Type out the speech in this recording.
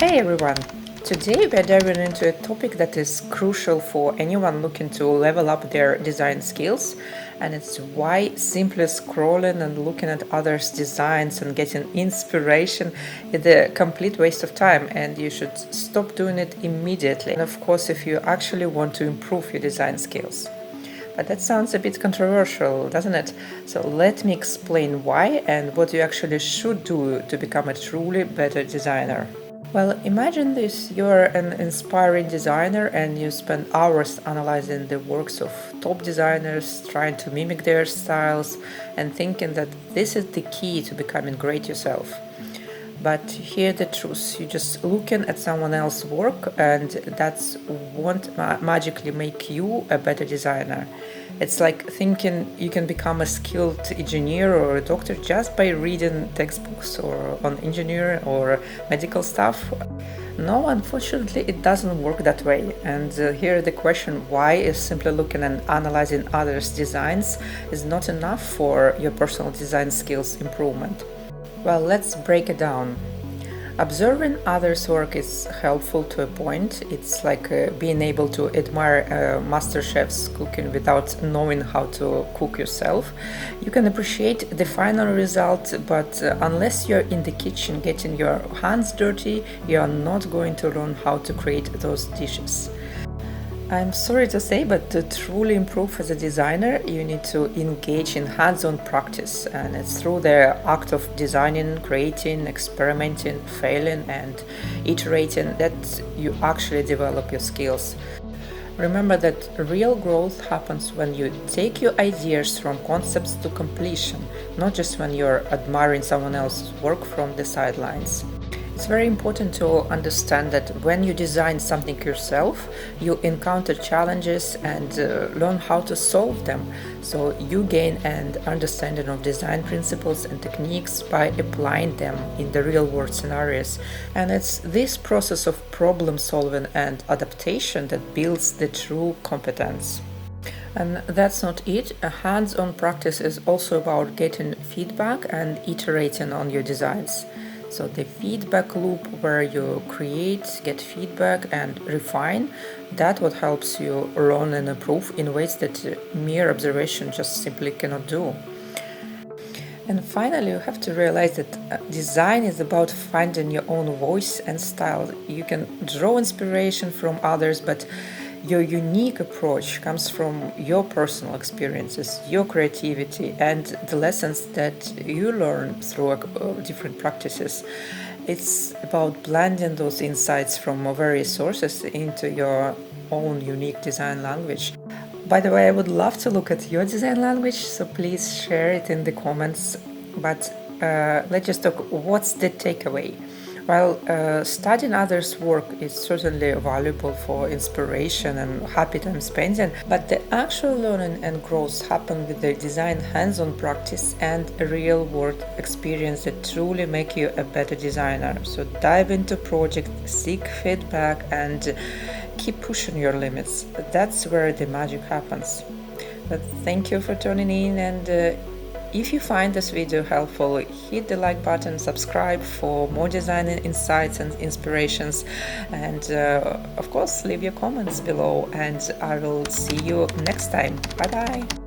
Hey everyone! Today we are diving into a topic that is crucial for anyone looking to level up their design skills, and it's why simply scrolling and looking at others' designs and getting inspiration is a complete waste of time, and you should stop doing it immediately. And of course, if you actually want to improve your design skills. But that sounds a bit controversial, doesn't it? So let me explain why and what you actually should do to become a truly better designer. Well, imagine this, you're an inspiring designer and you spend hours analyzing the works of top designers, trying to mimic their styles, and thinking that this is the key to becoming great yourself. But hear the truth, you're just looking at someone else's work, and that's won't magically make you a better designer. It's like thinking you can become a skilled engineer or a doctor just by reading textbooks or on engineering or medical stuff. No, unfortunately, it doesn't work that way. And here the question why is simply looking and analyzing others' designs is not enough for your personal design skills improvement. Well, let's break it down. Observing others' work is helpful to a point. It's like being able to admire master chef's cooking without knowing how to cook yourself. You can appreciate the final result, but unless you're in the kitchen getting your hands dirty, you are not going to learn how to create those dishes. I'm sorry to say, but to truly improve as a designer, you need to engage in hands-on practice, and it's through the act of designing, creating, experimenting, failing, and iterating that you actually develop your skills. Remember that real growth happens when you take your ideas from concepts to completion, not just when you're admiring someone else's work from the sidelines. It's very important to understand that when you design something yourself, you encounter challenges and learn how to solve them. So you gain an understanding of design principles and techniques by applying them in the real world scenarios. And it's this process of problem solving and adaptation that builds the true competence. And that's not it. A hands-on practice is also about getting feedback and iterating on your designs. So the feedback loop where you create, get feedback and refine, that's what helps you learn and improve in ways that mere observation just simply cannot do. And finally, you have to realize that design is about finding your own voice and style. You can draw inspiration from others, but your unique approach comes from your personal experiences, your creativity, and the lessons that you learn through different practices. It's about blending those insights from various sources into your own unique design language. By the way, I would love to look at your design language, so please share it in the comments. But let's just talk what's the takeaway? While studying others' work is certainly valuable for inspiration and happy time spending, but the actual learning and growth happen with the design hands-on practice and a real-world experience that truly make you a better designer. So dive into project, seek feedback, and keep pushing your limits. That's where the magic happens. But thank you for tuning in, and if you find this video helpful, hit the like button, subscribe for more designing insights and inspirations, and of course leave your comments below, and I will see you next time. Bye bye.